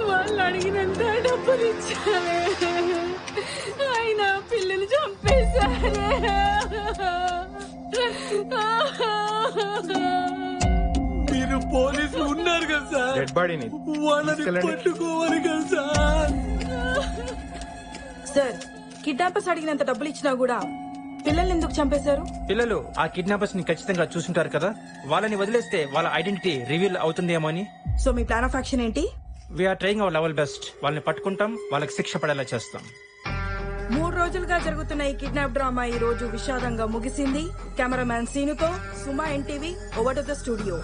వాళ్ళు అడిగినంత డబ్బులు ఇచ్చారే, అయినా పిల్లలు చంపేశారే. మీరు పోలీసులు ఉన్నారు కదా సార్, డెడ్ బాడీని వాళ్ళని పట్టుకోవాలి కదా సార్. సార్, కిడ్నాపర్స్ అడిగినంత డబ్బులు ఇచ్చినా కూడా పిల్లల్ని ఎందుకు చంపేశారు? పిల్లలు ఆ కిడ్నాపర్స్ ని ఖచ్చితంగా చూసుంటారు కదా, వాళ్ళని వదిలేస్తే వాళ్ళ ఐడెంటిటీ రివీల్ అవుతుందేమో అని. సో మీ ప్లాన్ ఆఫ్ యాక్షన్ ఏంటి? We're trying our level best. వాళ్ళని పట్టుకుంటాం, వాళ్ళకి శిక్ష పడేలా చేస్తాం. 3 రోజులుగా జరుగుతున్న ఈ కిడ్నాప్ డ్రామా ఈ రోజు విషాదంగా ముగిసింది. కెమెరామ్యాన్ సీనుతో Suma NTV, over to the studio.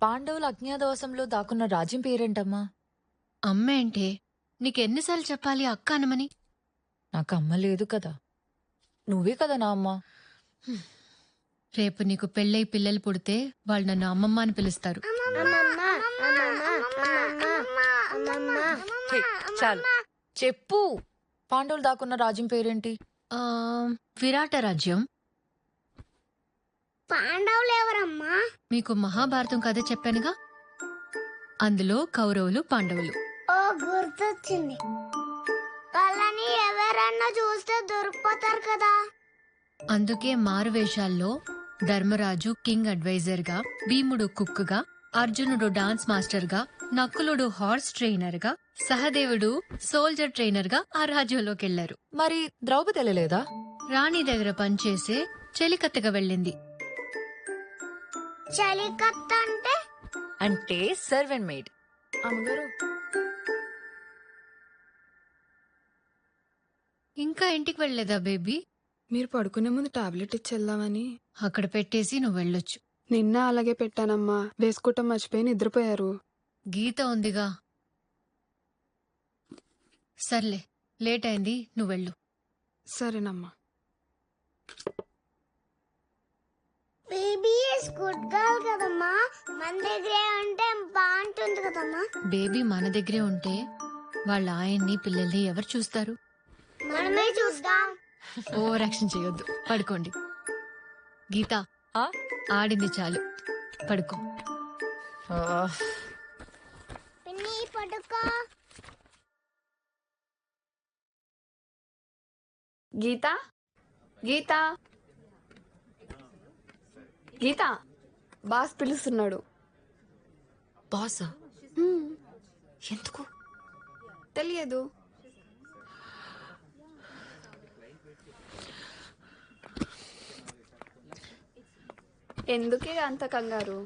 పాండవులు అజ్ఞాతవాసంలో దాక్కున్న రాజ్యం పేరేంటమ్మా? అమ్మేంటే? నీకెన్నిసార్లు చెప్పాలి అక్క అనమని? నాకు అమ్మ లేదు కదా, నువ్వే కదా నా అమ్మ. రేపు నీకు పెళ్ళై పిల్లలు పుడితే వాళ్ళు నన్ను అమ్మమ్మ అని పిలుస్తారు. చాలు చెప్పు, పాండవులు దాక్కున్న రాజ్యం పేరేంటి? విరాట రాజ్యం. పాండవులు ఎవరమ్మా? మీకు మహాభారతం కథ చెప్పానుగా, అందులో కౌరవులు పాండవులు. ఓ గుర్తొచ్చింది, వాళ్ళని ఎవరన్నా చూస్తే దొరికిపోతారు కదా. అందుకే మారువేషాల్లో ధర్మరాజు కింగ్ అడ్వైజర్ గా, భీముడు కుక్ గా, అర్జునుడు డాన్స్ మాస్టర్ గా, నకులుడు హార్స్ ట్రైనర్ గా, సహదేవుడు సోల్జర్ ట్రైనర్ గా ఆ రాజ్యంలోకి వెళ్లారు. మరి ద్రౌపది వెళ్ళలేదా? రాణి దగ్గర పనిచేసే చెలికత్తగా వెళ్ళింది. చలికత్త అంటే? అంటే సర్వెంట్ మేడ్. అమ్మగారు, ఇంకా ఇంటికి వెళ్ళలేదా బేబీ? మీరు పడుకునే ముందు టాబ్లెట్ ఇచ్చి వెళ్దామని. అక్కడ పెట్టేసి నువ్వు వెళ్ళొచ్చు. నిన్న అలాగే పెట్టానమ్మా, వేసుకోవటం మర్చిపోయి నిద్రపోయారు. గీత ఉందిగా. సర్లే, లేట్ అయింది, నువ్వు వెళ్ళు. సరేనమ్మా. బేబీ గుడ్ గర్ల్ కదమ్మా, మన దగ్గరే ఉంటే బాగుంటుంది కదమ్మా. బేబీ మన దగ్గరే ఉంటే వాళ్ళ ఆయన్ని పిల్లల్ని ఎవరు చూస్తారు? మనమే చూస్తాం. ఓవర్ యాక్షన్ చేయొద్దు, పడుకోండి. గీత, ఆడింది చాలు, పడుకో. పిన్ని పడుకో. గీత గీత గీత బాస్ పిలుస్తున్నాడు. బాసా ఎందుకు? తెలియదు. ఎందుకే అంత కంగారు?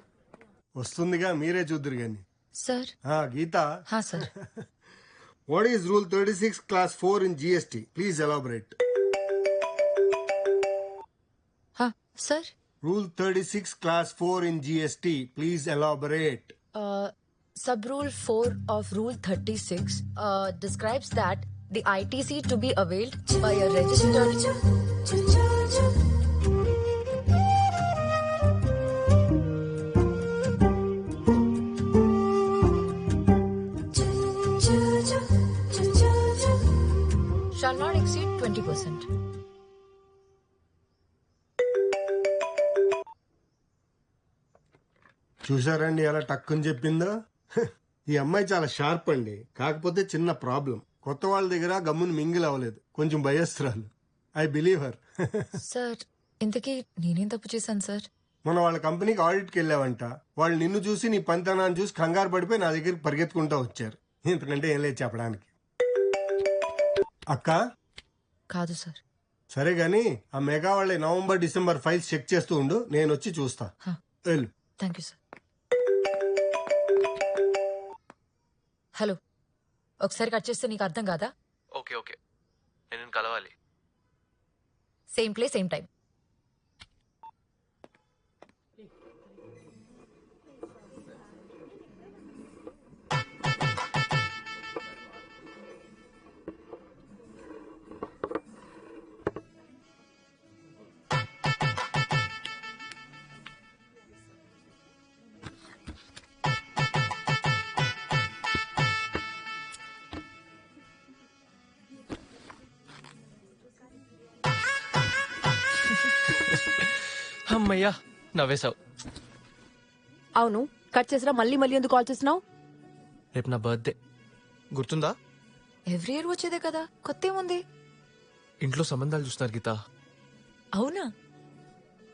వస్తుందిగా, మీరే చూద్దరు గాని. సార్. గీత, హా sir. What is rule 36 class 4 in GST? Please elaborate. హా sir. Rule 36 class 4 in GST. Please elaborate. Sub Rule 4 of Rule 36 describes that the ITC to be availed by a registered. Shall not exceed 20%. చూసారండి ఎలా టక్కుని చెప్పిందో. ఈ అమ్మాయి చాలా sharp అండి. కాకపోతే చిన్న ప్రాబ్లం, కొత్త వాళ్ళ దగ్గర గమ్ముని మింగిల్ అవ్వలేదు, కొంచెం భయస్తురాలు. I believe her. సార్, ఇంతకీ నేనేం తప్పు చేశాను సార్? మన వాళ్ళ కంపెనీకి ఆడిట్కి వెళ్ళావంట. వాళ్ళు నిన్ను చూసి నీ పనితనాన్ని చూసి కంగారు పడిపోయి నా దగ్గరికి పరిగెత్తుకుంటూ వచ్చారు. ఇంతకంటే ఏం లేదు చెప్పడానికి. అక్క కాదు సార్. సరే గాని ఆ మెగా వాళ్ళ నవంబర్ డిసెంబర్ ఫైల్స్ చెక్ చేస్తూ ఉండు, నేను వచ్చి చూస్తా. వెళ్ళు. Thank you sir. హలో, ఒకసారి కట్ చేస్తే నీకు అర్థం కాదా? ఓకే ఓకే, నేను కలవాలి. Same place same time. అమ్మయ్యా, నవ్వేశావు. అవును, కట్ చేసినా మళ్ళీ మళ్ళీ ఎందుకు కాల్ చేసినావు? రేపు నా బర్త్డే, గుర్తుందా? ఎవ్రీ ఇయర్ వచ్చేదే కదా, కొత్త ఏముంది? ఇంట్లో సంబంధాలు చూస్తున్నారు గీత. అవునా?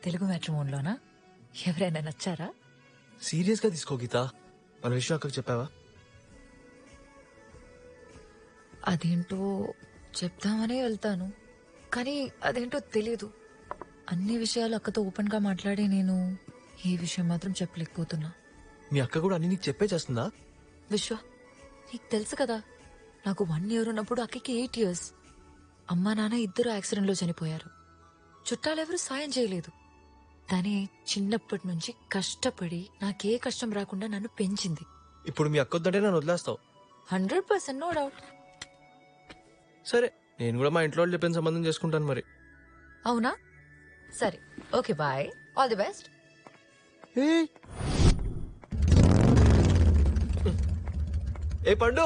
తెలుగు మ్యాట్రిమోన్లోనా? ఎవరైనా నచ్చారా? సీరియస్ గా తీసుకో గీత. మన విషయం అక్కడికి చెప్పావా? అదేంటో చెప్తామనే వెళ్తాను, కానీ అదేంటో తెలీదు. అన్ని విషయాలు అక్కతో ఓపెన్ గా మాట్లాడి నేను ఈ విషయం మాత్రం చెప్పలేకపోతున్నా. మీ అక్క కూడా అన్ని నీకు చెప్పే చేస్తుందా? విశ్వ, నీకు తెలుసు కదా, నాకు 1 year ఉన్నప్పుడు అక్కకి 8 years. అమ్మా నాన్న ఇద్దరు యాక్సిడెంట్ లో చనిపోయారు. చుట్టాలెవరూ సాయం చేయలేదు. తనే చిన్నప్పటి నుంచి కష్టపడి నాకే కష్టం రాకుండా నన్ను పెంచింది. ఇప్పుడు మీ అక్క వద్దంటే నన్ను వదిలేస్తావు? 100% నో డౌట్. సరే, నేను కూడా మా ఇంట్లో వాళ్ళు చెప్పిన సంబంధం చేసుకుంటాను మరి. అవునా? సరే, okay, bye, all the best. ఏ పండు,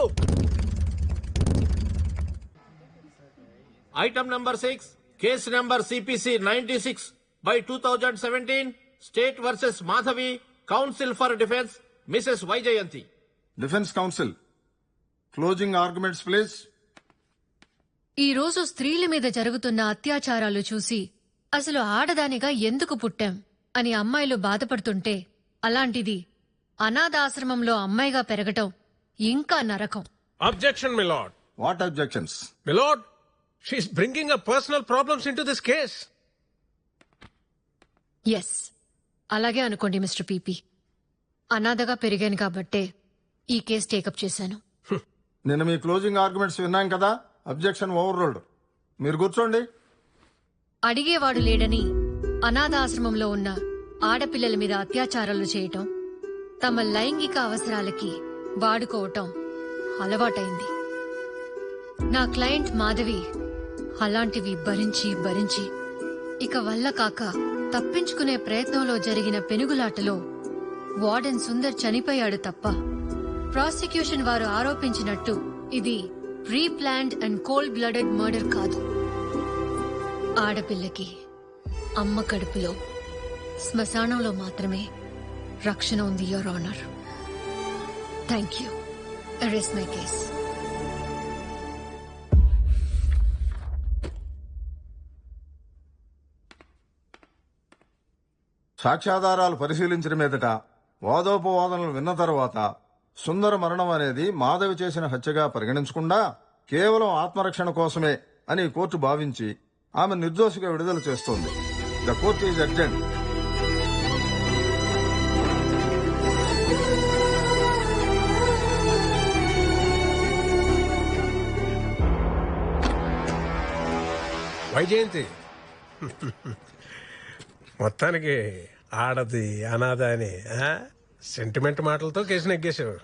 Item number 6, case number CPC 96/2017, State versus Madhavi, Counsel for Defense, Mrs. Vaijayanti. Defense Counsel, closing arguments please. ఈ రోజు స్త్రీల మీద జరుగుతున్న అత్యాచారాలు చూసి అసలు ఆడదానిగా ఎందుకు పుట్టాం అని అమ్మాయిలు బాధపడుతుంటే, అలాంటిది అనాథాశ్రమంలో అమ్మాయిగా పెరగటం ఇంకా నరకం. Objection, my lord. What objections? My lord, she is bringing her personal problems into this case. Yes, అలాగే అనుకోండి మిస్టర్ పీపీ. అనాథగా పెరిగాను కాబట్టే ఈ కేసు టేకప్ చేశాను. నిన్న మీ క్లోజింగ్ ఆర్గ్యుమెంట్స్ విన్నాం కదా, అబ్జెక్షన్ ఓవర్ రూల్డ్. మీరు కూర్చోండి. అడిగేవాడు లేడని అనాథాశ్రమంలో ఉన్న ఆడపిల్లల మీద అత్యాచారాలు చేయటం, తమ లైంగిక అవసరాలకి వాడుకోవటం అలవాటైంది. నా క్లయింట్ మాధవి అలాంటివి భరించి భరించి ఇక వల్ల కాక తప్పించుకునే ప్రయత్నంలో జరిగిన పెనుగులాటలో వార్డెన్ సుందర్ చనిపోయాడు తప్ప, ప్రాసిక్యూషన్ వారు ఆరోపించినట్టు ఇది pre planned and cold blooded murder కాదు. ఆడపిల్లకి అమ్మ కడుపులో శ్మశానంలో మాత్రమే రక్షణ ఉంది, your honour. Thank you. Arrest my case. సాక్ష్యాధారాలు పరిశీలించిన మీదట వాదోపవాదనలు విన్న తర్వాత సుందర మరణం అనేది మాధవి చేసిన హత్యగా పరిగణించకుండా కేవలం ఆత్మరక్షణ కోసమే అని కోర్టు భావించి ఆమె నిర్దోషిగా విడుదల చేస్తోంది. The court is adjourned. Vyjayanthi మొత్తానికి ఆడది అనాథ అని సెంటిమెంట్ మాటలతో కేసు నెగ్గేశావు.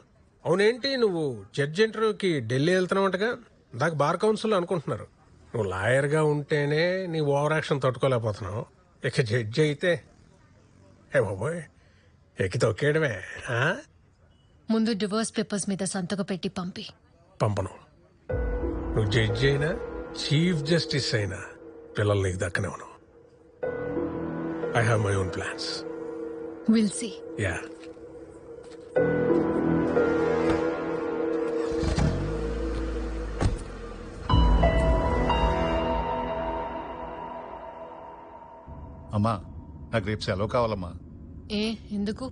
అవునేంటి నువ్వు జడ్జి ఇంటర్వ్యూకి ఢిల్లీ వెళ్తున్నావుంటగా? దాకా బార్ కౌన్సిల్ అనుకుంటున్నారు. నువ్వు లాయర్గా ఉంటేనే నీ ఓవర్ యాక్షన్ తట్టుకోలేకపోతున్నావు, ఇక జడ్జి అయితే ఏ బాబోయ్ ఎక్కి తొక్కేయడమే. ముందు డివోర్స్ పేపర్స్ మీద సంతకం పెట్టి పంపను. నువ్వు జడ్జి అయినా చీఫ్ జస్టిస్ అయినా పిల్లలు నీకు దక్కనివ్వను. I have my own plans. We'll see. Yeah. అమ్మా, నాకు రేపు సెలవు కావాలమ్మా. ఎందుకు?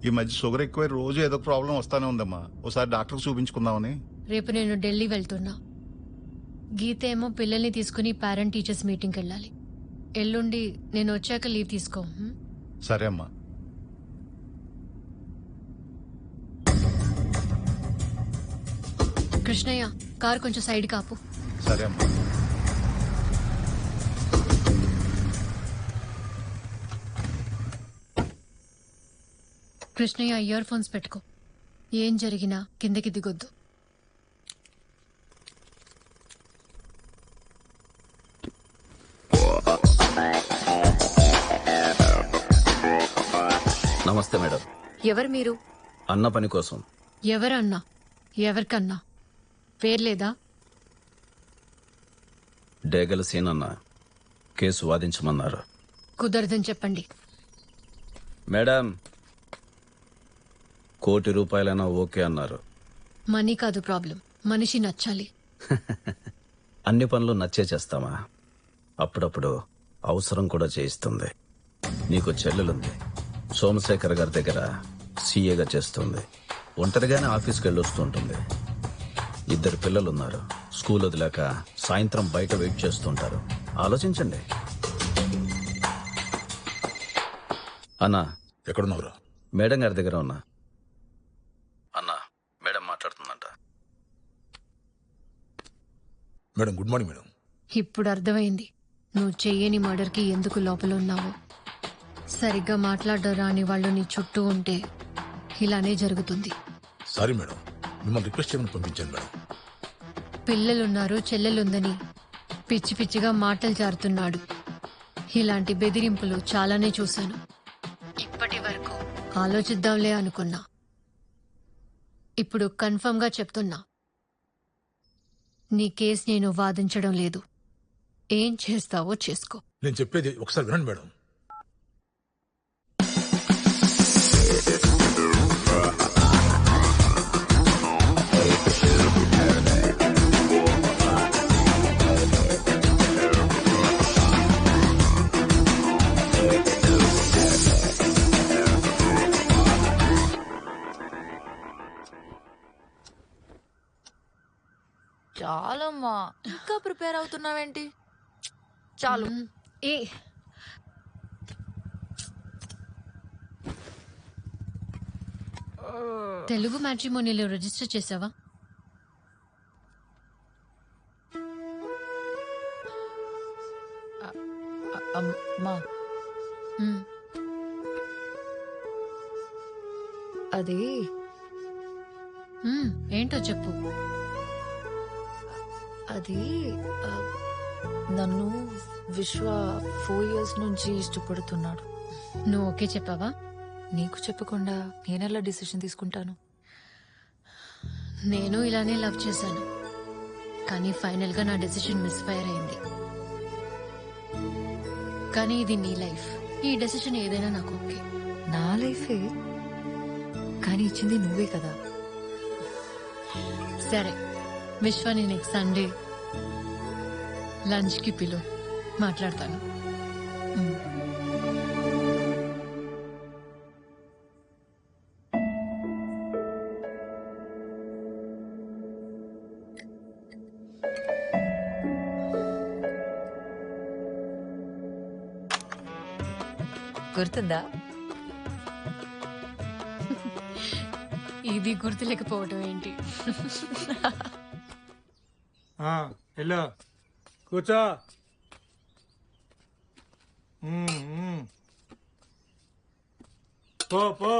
ఈ మధ్య షుగర్ ఎక్కువై రోజు ఏదో ప్రాబ్లం వస్తానే ఉందమ్మా. ఒకసారి డాక్టర్ చూపించుకుందామని. రేపు నేను ఢిల్లీ వెళ్తున్నా. గీత ఏమో పిల్లల్ని తీసుకుని పేరెంట్ టీచర్స్ మీటింగ్కి వెళ్ళాలి. ఎల్లుండి నేను వచ్చాక లీవ్ తీసుకో. సరే అమ్మా. కృష్ణయ్య, కారు కొంచెం సైడ్ కాపు. సరే అమ్మా. కృష్ణయ్య, ఇయర్ ఫోన్స్ పెట్టుకో. ఏం జరిగినా కిందకి దిగొద్దు. నమస్తే మేడం. ఎవరు మీరు? అన్న పని కోసం. ఎవరన్నా? ఎవరికన్నా? పేర్లేదా? డేగల సీనన్న కేసు వాదించమన్నారు. కుదరదని చెప్పండి. మేడం, ₹1,00,00,000 ఓకే అన్నారు. మనీ కాదు ప్రాబ్లం, మనిషి నచ్చాలి. అన్ని పనులు నచ్చే చేస్తామా? అప్పుడప్పుడు అవసరం కూడా చేయిస్తుంది. నీకు చెల్లెలుంది, సోమశేఖర్ గారి దగ్గర సీఏగా చేస్తుంది. ఒంటరిగానే ఆఫీస్కి వెళ్ళొస్తుంటుంది. 2 పిల్లలున్నారు. స్కూల్ వదిలాక సాయంత్రం బయట వెయిట్ చేస్తుంటారు. ఆలోచించండి. అన్నా, ఎక్కడున్నావురా? మేడం గారి దగ్గర ఉన్నా. అన్నా, మేడం మాట్లాడుతుందంట. Madam, good morning madam. ఇప్పుడు అర్థమైంది నువ్వు చెయ్యని మర్డర్కి ఎందుకు లోపల ఉన్నావు. సరిగ్గా మాట్లాడడం రాని వాళ్ళు నీ చుట్టూ ఉంటే ఇలానే జరుగుతుంది. సారీ మేడం, మిమ్మల్ని రిక్వెస్ట్ చేయమని పంపించాను మేడం. పిల్లలున్నారు, చెల్లెలుందని పిచ్చి పిచ్చిగా మాటలు జారుతున్నాడు. ఇలాంటి బెదిరింపులు చాలానే చూశాను. ఇప్పటి వరకు ఆలోచిద్దాంలే అనుకున్నా. ఇప్పుడు కన్ఫర్మ్ గా చెప్తున్నా, నీ కేసు నేను వాదించడం లేదు. ఏం చేస్తావో చేసుకో. నేను చెప్పేది ఒకసారి వినండి మేడం. చాలమ్మా, ఇంకా ప్రిపేర్ అవుతున్నావేంటి? చాలు. ఏ తెలుగు మ్యాట్రిమోనీలో రిజిస్టర్ చేసావా? అమ్మా, అది ఏంటో చెప్పు. అది నన్ను విశ్వ 4 years నుంచి ఇష్టపడుతున్నాడు. నువ్వు ఓకే చెప్పావా? నీకు చెప్పకుండా నేనెలా డిసిషన్ తీసుకుంటాను? నేను ఇలానే లవ్ చేశాను, కానీ ఫైనల్ గా నా డెసిషన్ మిస్ఫైర్ అయింది. కానీ ఇది నీ లైఫ్, ఈ డెసిషన్ ఏదైనా నాకు ఓకే. నా లైఫే కానీ ఇచ్చింది నువ్వే కదా. సరే విశ్వాని నెక్స్ట్ సండే లంచ్ కి పిలు, మాట్లాడతాను. గుర్తుందా? ఇది గుర్తులేకపోవటం ఏంటి? వెళ్ళు, కూర్చో. పో పో.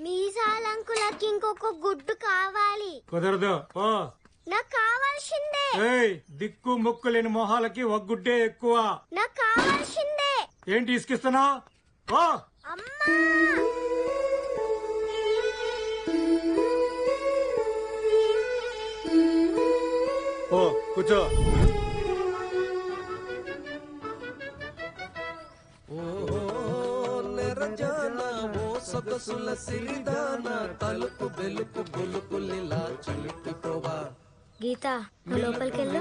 మీసాలంకులకి ఇంకొక గుడ్డు కావాలి. కుదరదు, పో. నాకు కావాల్సిందే. ఏయ్, దిక్కు ముక్కు లేని మొహాలకి ఒక గుడ్డే ఎక్కువ. నాకు కావాల్సిందే. ఏంటి ఇసుకిస్తున్నావు? పో. అమ్మా పో, కూర్చో. గీత లోపలికి వెళ్ళు.